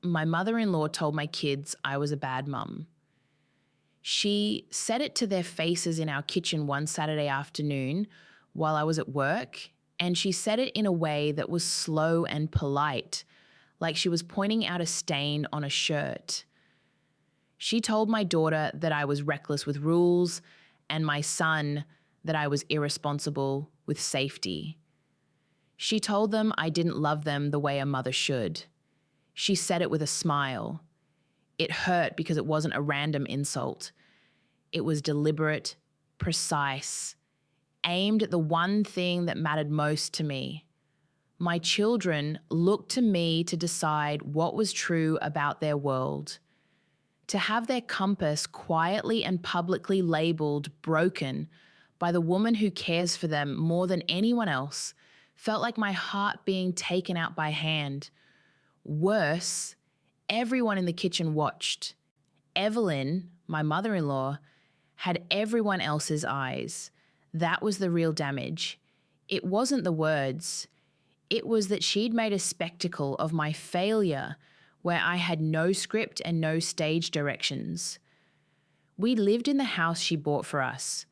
my mother-in-law told my kids I was a bad mum. She said it to their faces in our kitchen one Saturday afternoon while I was at work, and she said it in a way that was slow and polite, like she was pointing out a stain on a shirt. She told my daughter that I was reckless with rules and my son that I was irresponsible with safety. She told them I didn't love them the way a mother should. She said it with a smile. It hurt because it wasn't a random insult. It was deliberate, precise, aimed at the one thing that mattered most to me. My children looked to me to decide what was true about their world. To have their compass quietly and publicly labeled broken by the woman who cares for them more than anyone else felt like my heart being taken out by hand. Worse, everyone in the kitchen watched. Evelyn, my mother-in-law, had everyone else's eyes. That was the real damage. It wasn't the words. It was that she'd made a spectacle of my failure where I had no script and no stage directions. We lived in the house she bought for us,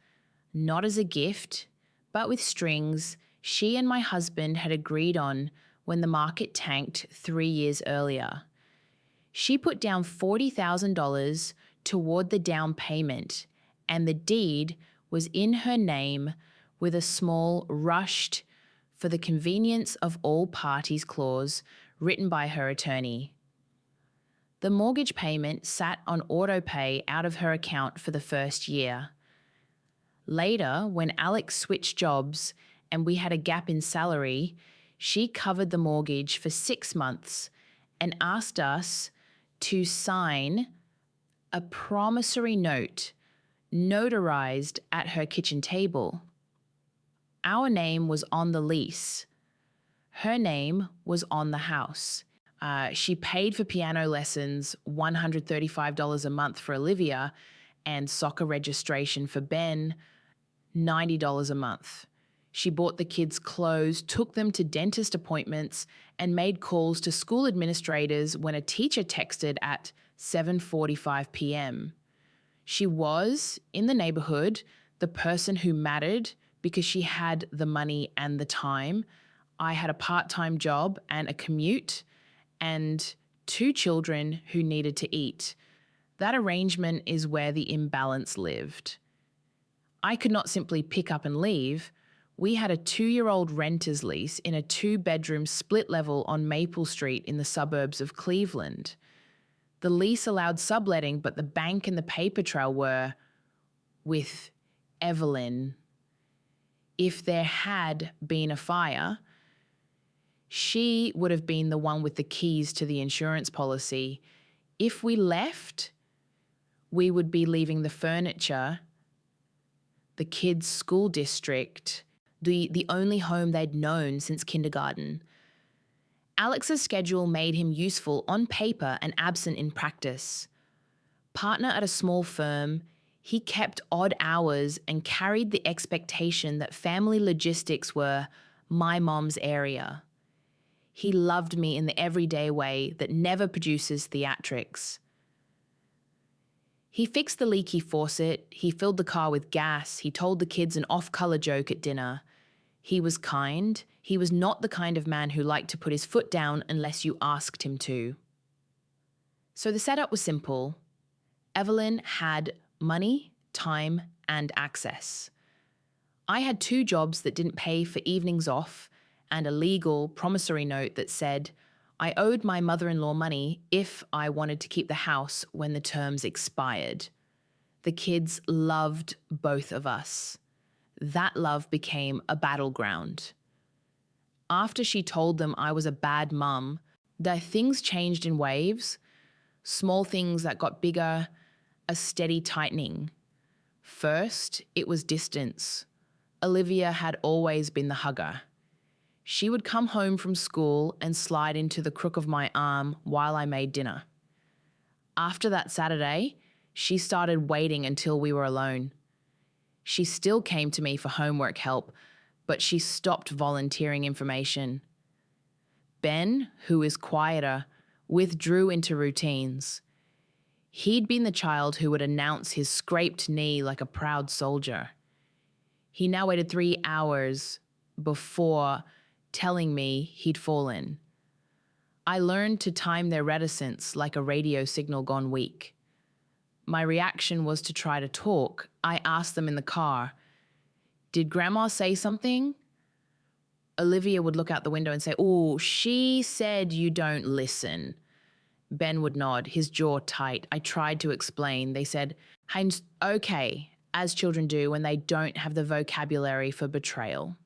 not as a gift, but with strings she and my husband had agreed on when the market tanked 3 years earlier. She put down $40,000 toward the down payment, and the deed was in her name with a small, rushed, for the convenience of all parties clause written by her attorney. The mortgage payment sat on auto pay out of her account for the first year. Later, when Alex switched jobs and we had a gap in salary, she covered the mortgage for 6 months and asked us to sign a promissory note notarized at her kitchen table. Our name was on the lease. Her name was on the house. She paid for piano lessons, $135 a month for Olivia, and soccer registration for Ben, $90 a month. She bought the kids clothes, took them to dentist appointments, and made calls to school administrators when a teacher texted at 7:45 p.m. She was, in the neighborhood, the person who mattered because she had the money and the time. I had a part-time job and a commute, and 2 children who needed to eat. That arrangement is where the imbalance lived. I could not simply pick up and leave. We had a 2-year-old renter's lease in a 2-bedroom split level on Maple Street in the suburbs of Cleveland. The lease allowed subletting, but the bank and the paper trail were with Evelyn. If there had been a fire, she would have been the one with the keys to the insurance policy. If we left, we would be leaving the furniture, the kids' school district, the only home they'd known since kindergarten. Alex's schedule made him useful on paper and absent in practice. Partner at a small firm, he kept odd hours and carried the expectation that family logistics were my mom's area. He loved me in the everyday way that never produces theatrics. He fixed the leaky faucet, he filled the car with gas, he told the kids an off-color joke at dinner. He was kind. He was not the kind of man who liked to put his foot down unless you asked him to. So the setup was simple. Evelyn had money, time, and access. I had 2 jobs that didn't pay for evenings off and a legal promissory note that said I owed my mother-in-law money if I wanted to keep the house when the terms expired. The kids loved both of us. That love became a battleground. After she told them I was a bad mum, the things changed in waves, small things that got bigger, a steady tightening. First, it was distance. Olivia had always been the hugger. She would come home from school and slide into the crook of my arm while I made dinner. After that Saturday, she started waiting until we were alone. She still came to me for homework help, but she stopped volunteering information. Ben, who is quieter, withdrew into routines. He'd been the child who would announce his scraped knee like a proud soldier. He now waited 3 hours before telling me he'd fallen. I learned to time their reticence like a radio signal gone weak. My reaction was to try to talk. I asked them in the car, "Did Grandma say something?" Olivia would look out the window and say, "Oh, she said you don't listen." Ben would nod, his jaw tight. I tried to explain. They said, "Heinz, okay," as children do when they don't have the vocabulary for betrayal.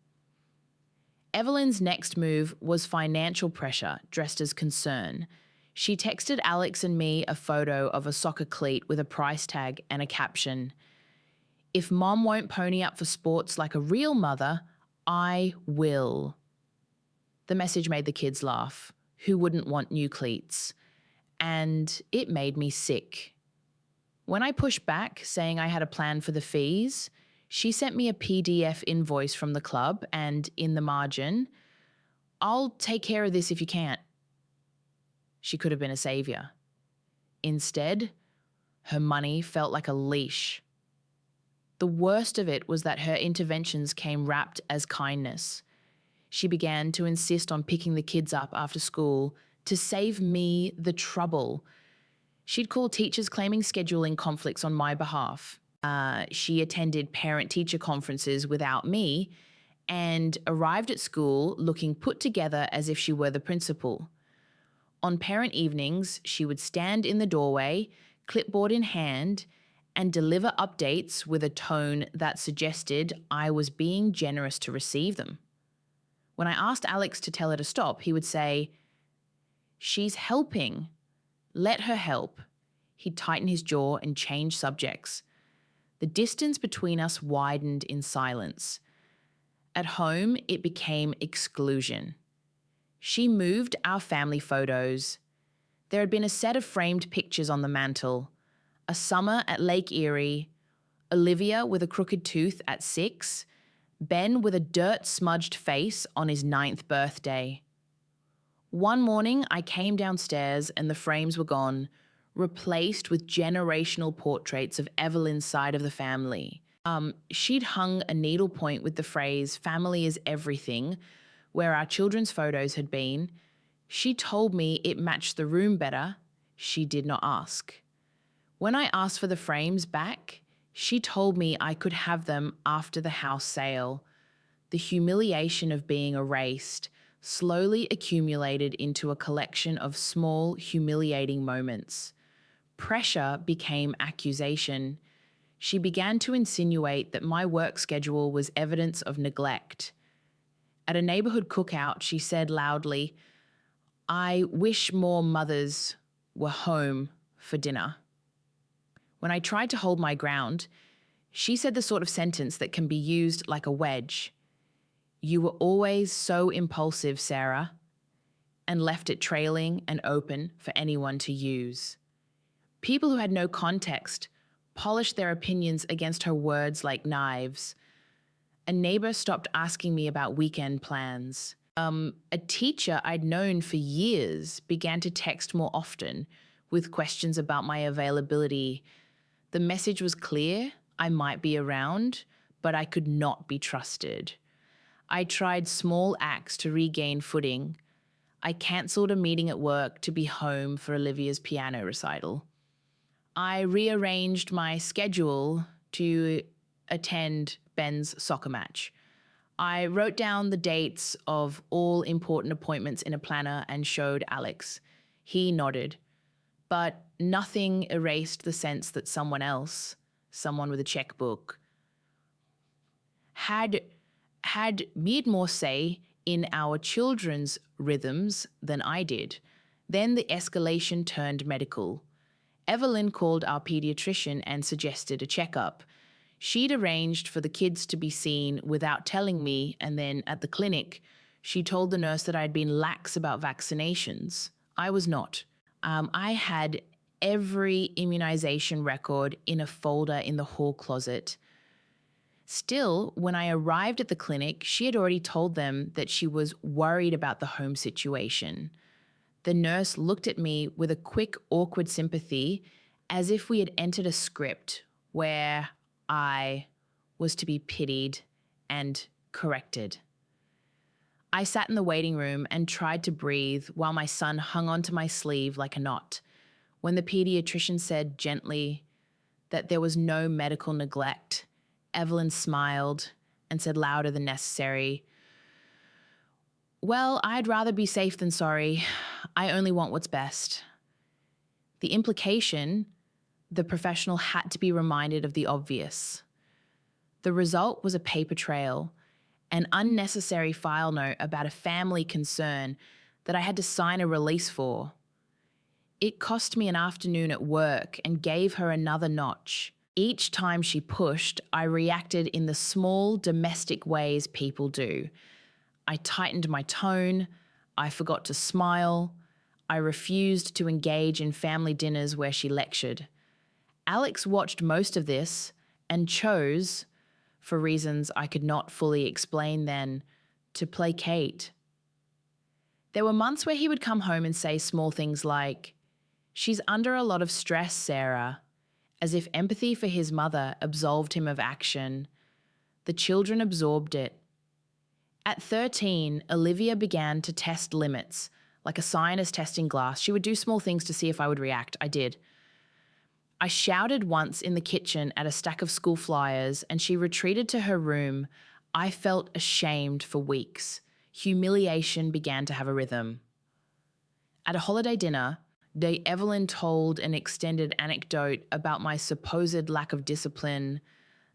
Evelyn's next move was financial pressure dressed as concern. She texted Alex and me a photo of a soccer cleat with a price tag and a caption, "If Mom won't pony up for sports like a real mother, I will." The message made the kids laugh. Who wouldn't want new cleats? And it made me sick. When I pushed back, saying I had a plan for the fees, she sent me a PDF invoice from the club and, in the margin, "I'll take care of this if you can't." She could have been a savior. Instead, her money felt like a leash. The worst of it was that her interventions came wrapped as kindness. She began to insist on picking the kids up after school to save me the trouble. She'd call teachers claiming scheduling conflicts on my behalf. She attended parent-teacher conferences without me and arrived at school looking put together as if she were the principal. On parent evenings, she would stand in the doorway, clipboard in hand, and deliver updates with a tone that suggested I was being generous to receive them. When I asked Alex to tell her to stop, he would say, "She's helping. Let her help." He'd tighten his jaw and change subjects. The distance between us widened in silence. At home, it became exclusion. She moved our family photos. There had been a set of framed pictures on the mantle. A summer at Lake Erie, Olivia with a crooked tooth at 6, Ben with a dirt-smudged face on his 9th birthday. One morning, I came downstairs and the frames were gone, replaced with generational portraits of Evelyn's side of the family. She'd hung a needlepoint with the phrase, "Family is everything," where our children's photos had been. She told me it matched the room better. She did not ask. When I asked for the frames back, she told me I could have them after the house sale. The humiliation of being erased slowly accumulated into a collection of small, humiliating moments. Pressure became accusation. She began to insinuate that my work schedule was evidence of neglect. At a neighborhood cookout, she said loudly, "I wish more mothers were home for dinner." When I tried to hold my ground, she said the sort of sentence that can be used like a wedge. "You were always so impulsive, Sarah," and left it trailing and open for anyone to use. People who had no context polished their opinions against her words like knives. A neighbor stopped asking me about weekend plans. A teacher I'd known for years began to text more often with questions about my availability. The message was clear: I might be around, but I could not be trusted. I tried small acts to regain footing. I cancelled a meeting at work to be home for Olivia's piano recital. I rearranged my schedule to attend Ben's soccer match. I wrote down the dates of all important appointments in a planner and showed Alex. He nodded, but nothing erased the sense that someone else, someone with a checkbook, had more say in our children's rhythms than I did. Then the escalation turned medical. Evelyn called our pediatrician and suggested a checkup. She'd arranged for the kids to be seen without telling me, and then at the clinic, she told the nurse that I'd been lax about vaccinations. I was not. I had every immunization record in a folder in the hall closet. Still, when I arrived at the clinic, she had already told them that she was worried about the home situation. The nurse looked at me with a quick, awkward sympathy, as if we had entered a script where I was to be pitied and corrected. I sat in the waiting room and tried to breathe while my son hung onto my sleeve like a knot, when the pediatrician said gently that there was no medical neglect. Evelyn smiled and said louder than necessary, "Well, I'd rather be safe than sorry. I only want what's best." The implication, the professional had to be reminded of the obvious. The result was a paper trail, an unnecessary file note about a family concern that I had to sign a release for. It cost me an afternoon at work and gave her another notch. Each time she pushed, I reacted in the small domestic ways people do. I tightened my tone, I forgot to smile, I refused to engage in family dinners where she lectured. Alex watched most of this and chose, for reasons I could not fully explain then, to placate. There were months where he would come home and say small things like, "She's under a lot of stress, Sarah," as if empathy for his mother absolved him of action. The children absorbed it. At 13, Olivia began to test limits, like a scientist testing glass. She would do small things to see if I would react. I did. I shouted once in the kitchen at a stack of school flyers, and she retreated to her room. I felt ashamed for weeks. Humiliation began to have a rhythm. At a holiday dinner, Evelyn told an extended anecdote about my supposed lack of discipline,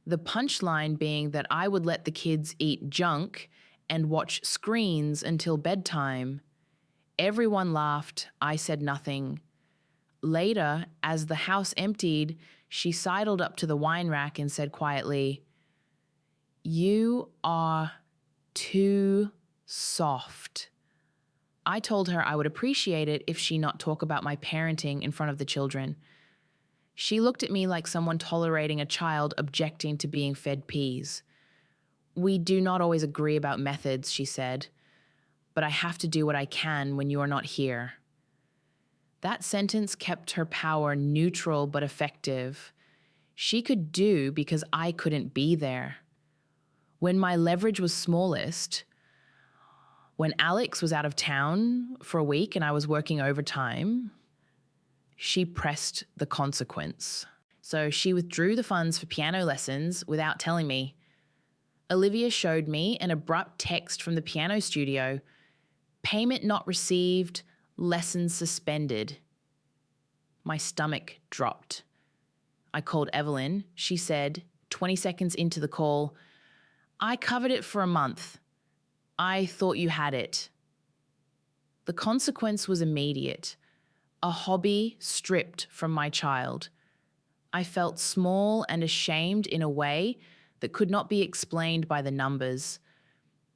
the punchline being that I would let the kids eat junk and watch screens until bedtime. Everyone laughed. I said nothing. Later, as the house emptied, she sidled up to the wine rack and said quietly, "You are too soft." I told her I would appreciate it if she not talk about my parenting in front of the children. She looked at me like someone tolerating a child objecting to being fed peas. "We do not always agree about methods," she said, "but I have to do what I can when you are not here." That sentence kept her power neutral but effective. She could do because I couldn't be there. When my leverage was smallest, when Alex was out of town for a week and I was working overtime, she pressed the consequence. So she withdrew the funds for piano lessons without telling me. Olivia showed me an abrupt text from the piano studio, "Payment not received, lessons suspended." My stomach dropped. I called Evelyn. She said, 20 seconds into the call, "I covered it for a month. I thought you had it." The consequence was immediate. A hobby stripped from my child. I felt small and ashamed in a way that could not be explained by the numbers.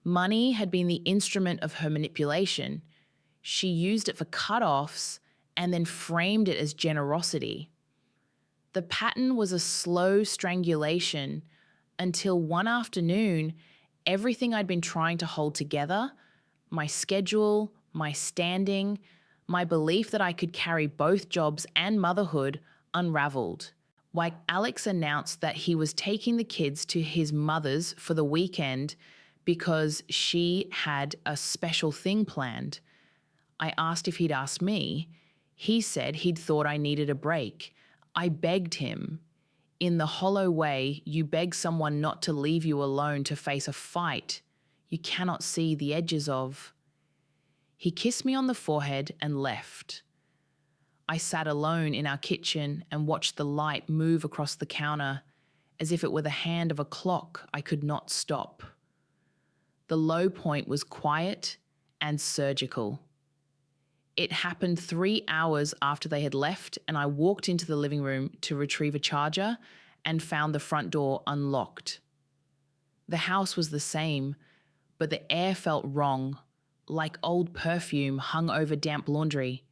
Money had been the instrument of her manipulation. She used it for cut-offs and then framed it as generosity. The pattern was a slow strangulation until one afternoon, everything I'd been trying to hold together, my schedule, my standing, my belief that I could carry both jobs and motherhood, unraveled. Like Alex announced that he was taking the kids to his mother's for the weekend because she had a special thing planned. I asked if he'd asked me. He said he'd thought I needed a break. I begged him. In the hollow way you beg someone not to leave you alone to face a fight you cannot see the edges of. He kissed me on the forehead and left. I sat alone in our kitchen and watched the light move across the counter as if it were the hand of a clock I could not stop. The low point was quiet and surgical. It happened 3 hours after they had left, and I walked into the living room to retrieve a charger and found the front door unlocked. The house was the same, but the air felt wrong, like old perfume hung over damp laundry.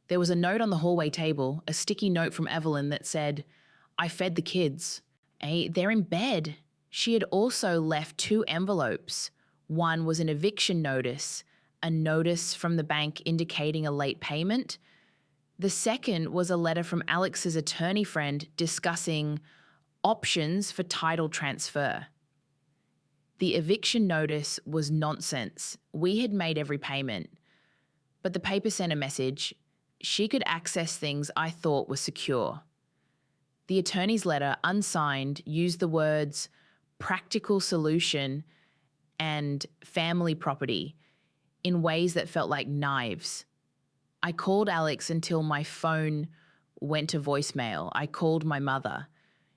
There was a note on the hallway table, a sticky note from Evelyn that said, "I fed the kids. They're in bed." She had also left 2 envelopes. One was an eviction notice, a notice from the bank indicating a late payment. The second was a letter from Alex's attorney friend discussing options for title transfer. The eviction notice was nonsense. We had made every payment. But the paper sent a message. She could access things I thought were secure. The attorney's letter, unsigned, used the words practical solution and family property in ways that felt like knives. I called Alex until my phone went to voicemail. I called my mother.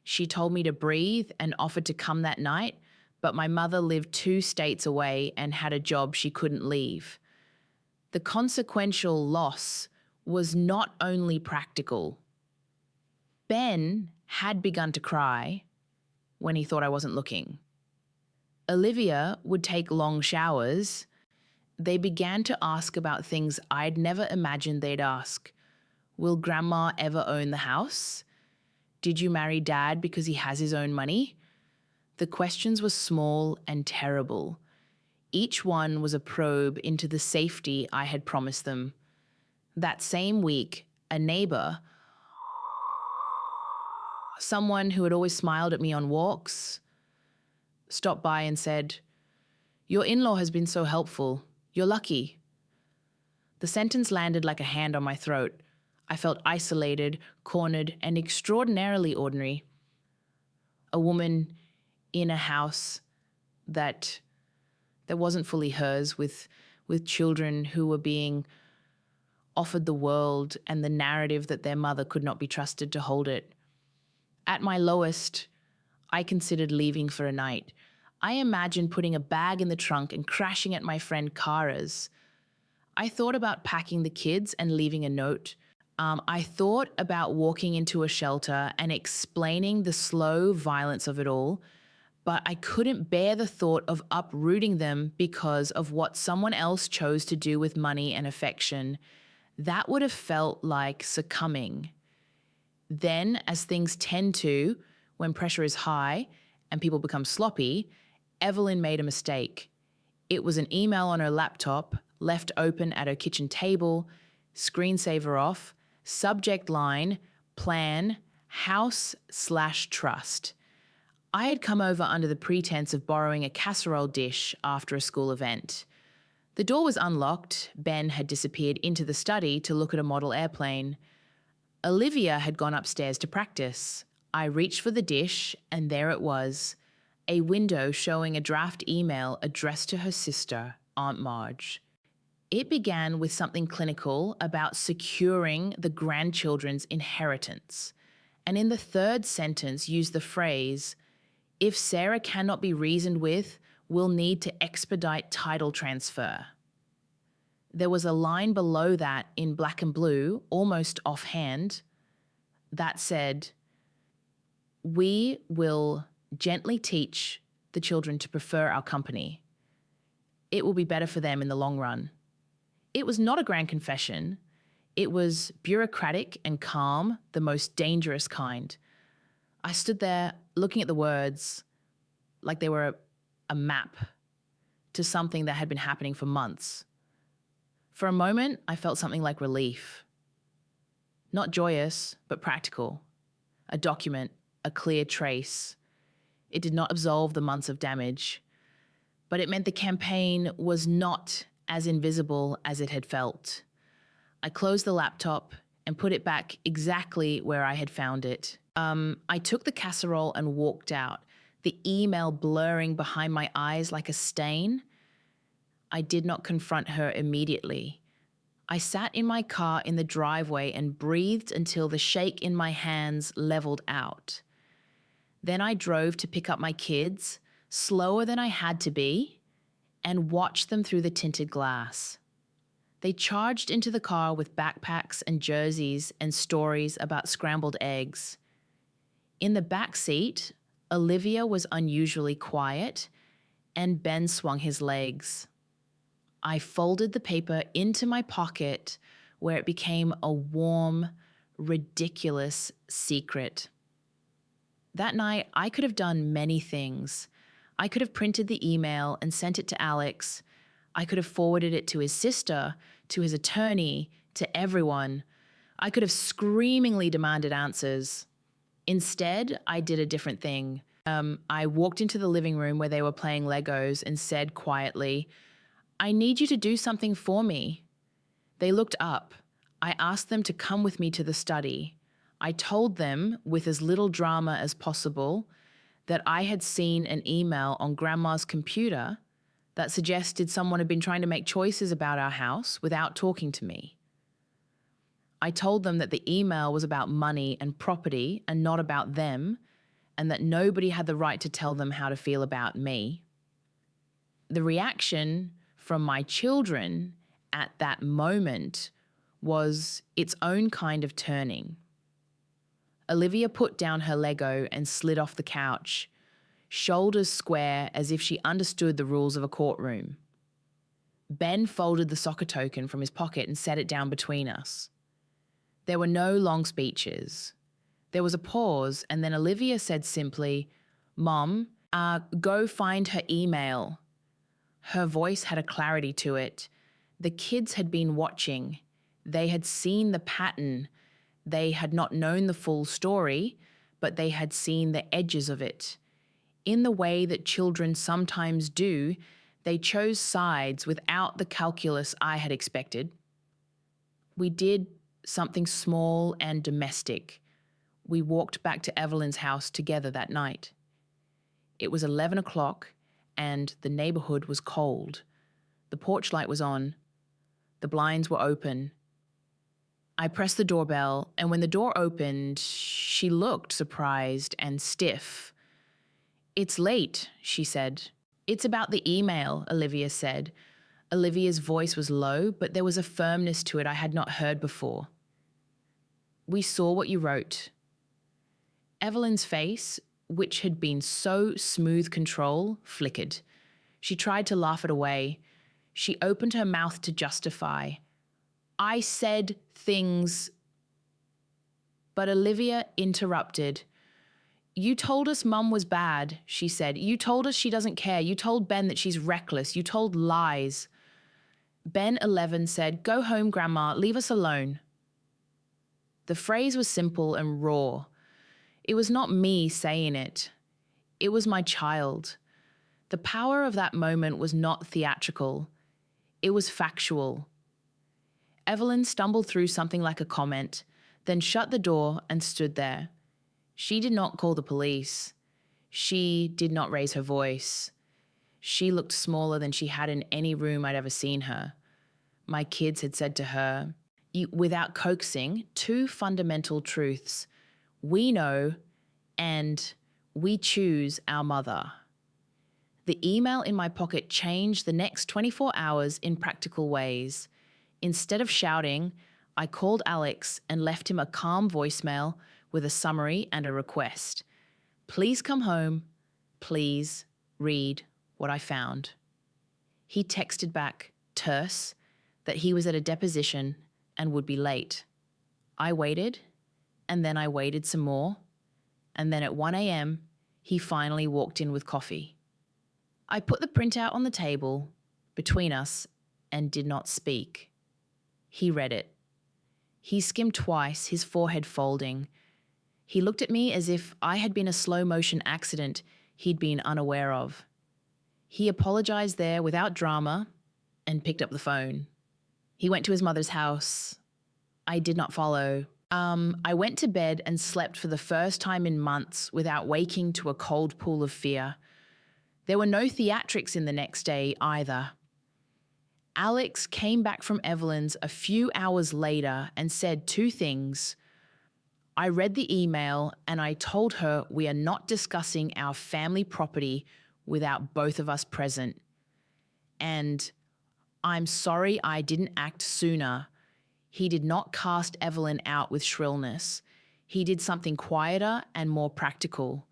She told me to breathe and offered to come that night, but my mother lived 2 states away and had a job she couldn't leave. The consequential loss was not only practical. Ben had begun to cry when he thought I wasn't looking. Olivia would take long showers. They began to ask about things I'd never imagined they'd ask. Will Grandma ever own the house? Did you marry Dad because he has his own money? The questions were small and terrible. Each one was a probe into the safety I had promised them. That same week, a neighbor, someone who had always smiled at me on walks, stopped by and said, "Your in-law has been so helpful. You're lucky." The sentence landed like a hand on my throat. I felt isolated, cornered, and extraordinarily ordinary. A woman in a house that wasn't fully hers, with children who were being offered the world and the narrative that their mother could not be trusted to hold it. At my lowest, I considered leaving for a night. I imagined putting a bag in the trunk and crashing at my friend Kara's. I thought about packing the kids and leaving a note. I thought about walking into a shelter and explaining the slow violence of it all, but I couldn't bear the thought of uprooting them because of what someone else chose to do with money and affection. That would have felt like succumbing. Then, as things tend to, when pressure is high and people become sloppy, Evelyn made a mistake. It was an email on her laptop, left open at her kitchen table, screensaver off, subject line, plan, house/trust. I had come over under the pretense of borrowing a casserole dish after a school event. The door was unlocked. Ben had disappeared into the study to look at a model airplane. Olivia had gone upstairs to practice. I reached for the dish, and there it was, a window showing a draft email addressed to her sister, Aunt Marge. It began with something clinical about securing the grandchildren's inheritance, and in the third sentence used the phrase, "If Sarah cannot be reasoned with, we'll need to expedite title transfer." There was a line below that in black and blue, almost offhand, that said, "We will gently teach the children to prefer our company. It will be better for them in the long run." It was not a grand confession. It was bureaucratic and calm, the most dangerous kind. I stood there looking at the words like they were a map to something that had been happening for months. For a moment, I felt something like relief. Not joyous, but practical. A document, a clear trace. It did not absolve the months of damage, but it meant the campaign was not as invisible as it had felt. I closed the laptop and put it back exactly where I had found it. I took the casserole and walked out, the email blurring behind my eyes like a stain. I did not confront her immediately. I sat in my car in the driveway and breathed until the shake in my hands leveled out. Then I drove to pick up my kids, slower than I had to be, and watched them through the tinted glass. They charged into the car with backpacks and jerseys and stories about scrambled eggs. In the back seat, Olivia was unusually quiet, and Ben swung his legs. I folded the paper into my pocket where it became a warm, ridiculous secret. That night, I could have done many things. I could have printed the email and sent it to Alex. I could have forwarded it to his sister, to his attorney, to everyone. I could have screamingly demanded answers. Instead, I did a different thing. I walked into the living room where they were playing Legos and said quietly, "I need you to do something for me." They looked up. I asked them to come with me to the study. I told them, with as little drama as possible, that I had seen an email on Grandma's computer that suggested someone had been trying to make choices about our house without talking to me. I told them that the email was about money and property and not about them, and that nobody had the right to tell them how to feel about me. The reaction from my children at that moment was its own kind of turning. Olivia put down her Lego and slid off the couch, shoulders square as if she understood the rules of a courtroom. Ben folded the soccer token from his pocket and set it down between us. There were no long speeches. There was a pause, and then Olivia said simply, "Mom, go find her email." Her voice had a clarity to it. The kids had been watching. They had seen the pattern. They had not known the full story, but they had seen the edges of it. In the way that children sometimes do, they chose sides without the calculus I had expected. We did something small and domestic. We walked back to Evelyn's house together that night. It was 11 o'clock and the neighborhood was cold. The porch light was on. The blinds were open. I pressed the doorbell, and when the door opened, she looked surprised and stiff. "It's late," she said. "It's about the email," Olivia said. Olivia's voice was low, but there was a firmness to it I had not heard before. "We saw what you wrote." Evelyn's face, which had been so smooth control, flickered. She tried to laugh it away. She opened her mouth to justify. "I said things." But Olivia interrupted. "You told us Mum was bad," she said. "You told us she doesn't care. You told Ben that she's reckless. You told lies." Ben 11 said, "Go home, Grandma. Leave us alone." The phrase was simple and raw. It was not me saying it. It was my child. The power of that moment was not theatrical. It was factual. Evelyn stumbled through something like a comment, then shut the door and stood there. She did not call the police. She did not raise her voice. She looked smaller than she had in any room I'd ever seen her. My kids had said to her, without coaxing, two fundamental truths. We know, and we choose our mother. The email in my pocket changed the next 24 hours in practical ways. Instead of shouting, I called Alex and left him a calm voicemail with a summary and a request. Please come home. Please read what I found. He texted back, terse, that he was at a deposition and would be late. I waited, and then I waited some more, and then at 1 a.m., he finally walked in with coffee. I put the printout on the table between us and did not speak. He read it. He skimmed twice, his forehead folding. He looked at me as if I had been a slow-motion accident he'd been unaware of. He apologized there without drama and picked up the phone. He went to his mother's house. I did not follow. I went to bed and slept for the first time in months without waking to a cold pool of fear. There were no theatrics in the next day either. Alex came back from Evelyn's a few hours later and said two things. I read the email and I told her we are not discussing our family property without both of us present. And I'm sorry I didn't act sooner. He did not cast Evelyn out with shrillness. He did something quieter and more practical.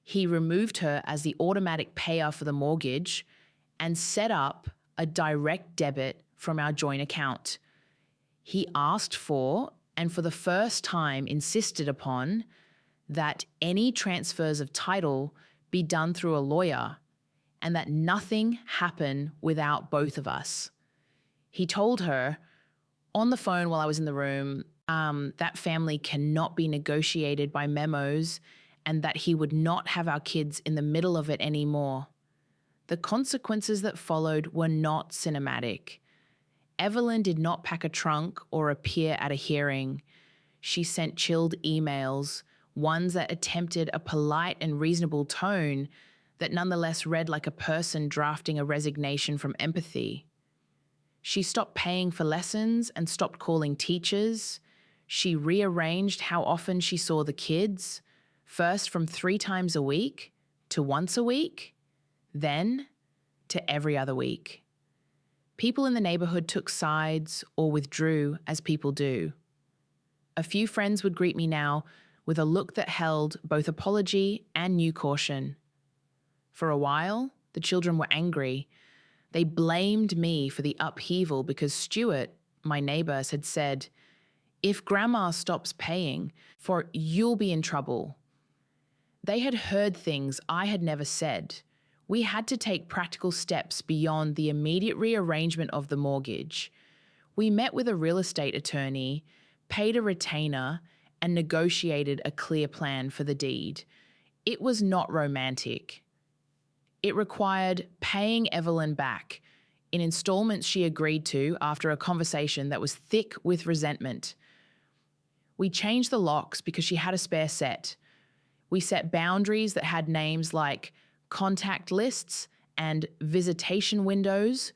He removed her as the automatic payer for the mortgage and set up a direct debit from our joint account. He asked for, and for the first time insisted upon, that any transfers of title be done through a lawyer, and that nothing happened without both of us. He told her on the phone while I was in the room that family cannot be negotiated by memos and that he would not have our kids in the middle of it anymore. The consequences that followed were not cinematic. Evelyn did not pack a trunk or appear at a hearing. She sent chilled emails, ones that attempted a polite and reasonable tone that nonetheless read like a person drafting a resignation from empathy. She stopped paying for lessons and stopped calling teachers. She rearranged how often she saw the kids, first from 3 times a week to once a week, then to every other week. People in the neighborhood took sides or withdrew, as people do. A few friends would greet me now with a look that held both apology and new caution. For a while, the children were angry. They blamed me for the upheaval because Stuart, my neighbor, had said, "If Grandma stops paying, you'll be in trouble." They had heard things I had never said. We had to take practical steps beyond the immediate rearrangement of the mortgage. We met with a real estate attorney, paid a retainer, and negotiated a clear plan for the deed. It was not romantic. It required paying Evelyn back in installments she agreed to after a conversation that was thick with resentment. We changed the locks because she had a spare set. We set boundaries that had names like contact lists and visitation windows.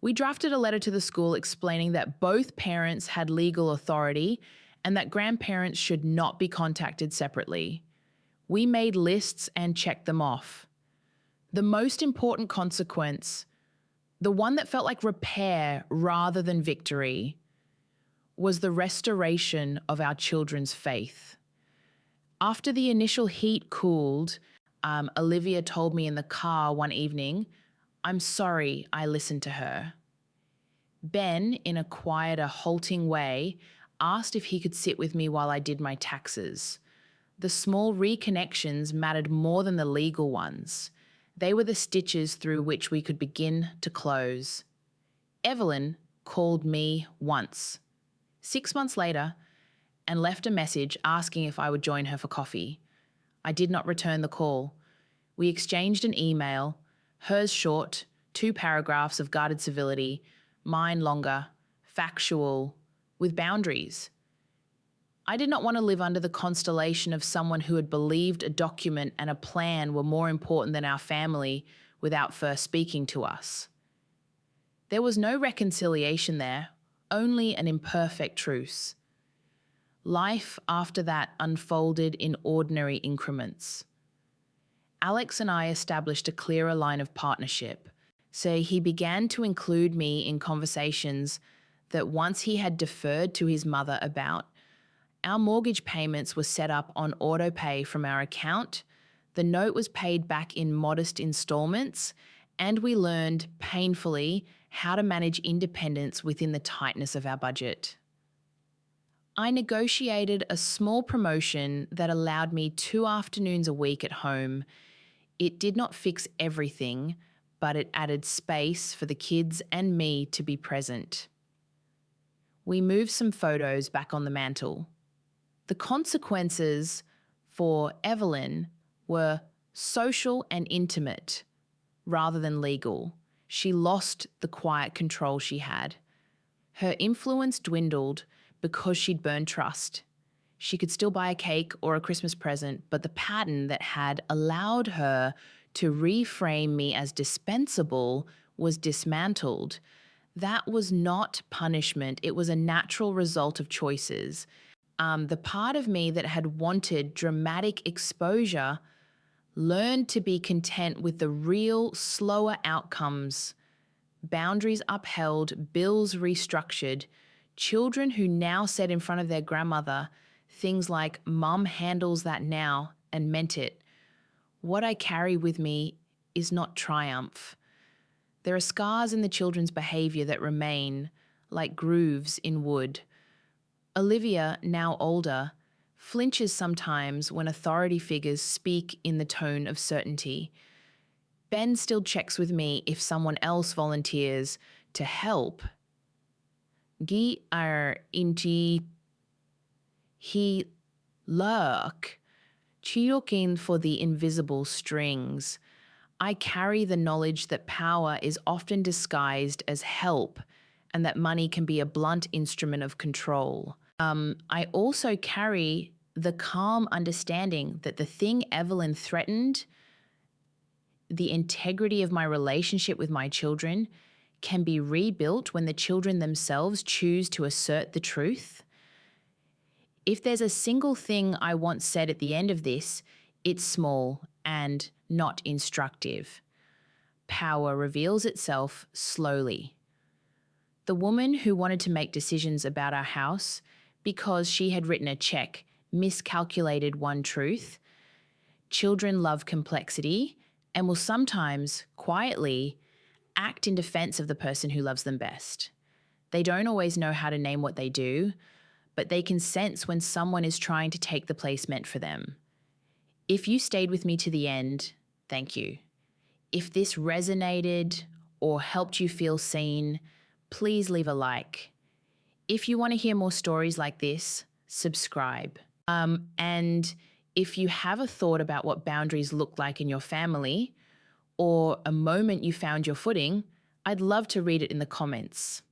We drafted a letter to the school explaining that both parents had legal authority and that grandparents should not be contacted separately. We made lists and checked them off. The most important consequence, the one that felt like repair rather than victory, was the restoration of our children's faith. After the initial heat cooled, Olivia told me in the car one evening, "I'm sorry I listened to her." Ben, in a quieter, halting way, asked if he could sit with me while I did my taxes. The small reconnections mattered more than the legal ones. They were the stitches through which we could begin to close. Evelyn called me once, 6 months later, and left a message asking if I would join her for coffee. I did not return the call. We exchanged an email, hers short, 2 paragraphs of guarded civility, mine longer, factual, with boundaries. I did not want to live under the constellation of someone who had believed a document and a plan were more important than our family without first speaking to us. There was no reconciliation there, only an imperfect truce. Life after that unfolded in ordinary increments. Alex and I established a clearer line of partnership, so he began to include me in conversations that once he had deferred to his mother about. Our mortgage payments were set up on auto pay from our account, the note was paid back in modest installments, and we learned painfully how to manage independence within the tightness of our budget. I negotiated a small promotion that allowed me 2 afternoons a week at home. It did not fix everything, but it added space for the kids and me to be present. We moved some photos back on the mantle. The consequences for Evelyn were social and intimate rather than legal. She lost the quiet control she had. Her influence dwindled because she'd burned trust. She could still buy a cake or a Christmas present, but the pattern that had allowed her to reframe me as dispensable was dismantled. That was not punishment. It was a natural result of choices. The part of me that had wanted dramatic exposure learned to be content with the real, slower outcomes. Boundaries upheld, bills restructured, children who now said in front of their grandmother things like, "Mum handles that now," and meant it. What I carry with me is not triumph. There are scars in the children's behaviour that remain, like grooves in wood. Olivia, now older, flinches sometimes when authority figures speak in the tone of certainty. Ben still checks with me if someone else volunteers to help. Gi are inti he lurk, looking for the invisible strings. I carry the knowledge that power is often disguised as help and that money can be a blunt instrument of control. I also carry the calm understanding that the thing Evelyn threatened, the integrity of my relationship with my children, can be rebuilt when the children themselves choose to assert the truth. If there's a single thing I want said at the end of this, it's small and not instructive. Power reveals itself slowly. The woman who wanted to make decisions about our house because she had written a check miscalculated one truth. Children love complexity and will sometimes, quietly, act in defense of the person who loves them best. They don't always know how to name what they do, but they can sense when someone is trying to take the place meant for them. If you stayed with me to the end, thank you. If this resonated or helped you feel seen, please leave a like. If you want to hear more stories like this, subscribe. And if you have a thought about what boundaries look like in your family or a moment you found your footing, I'd love to read it in the comments.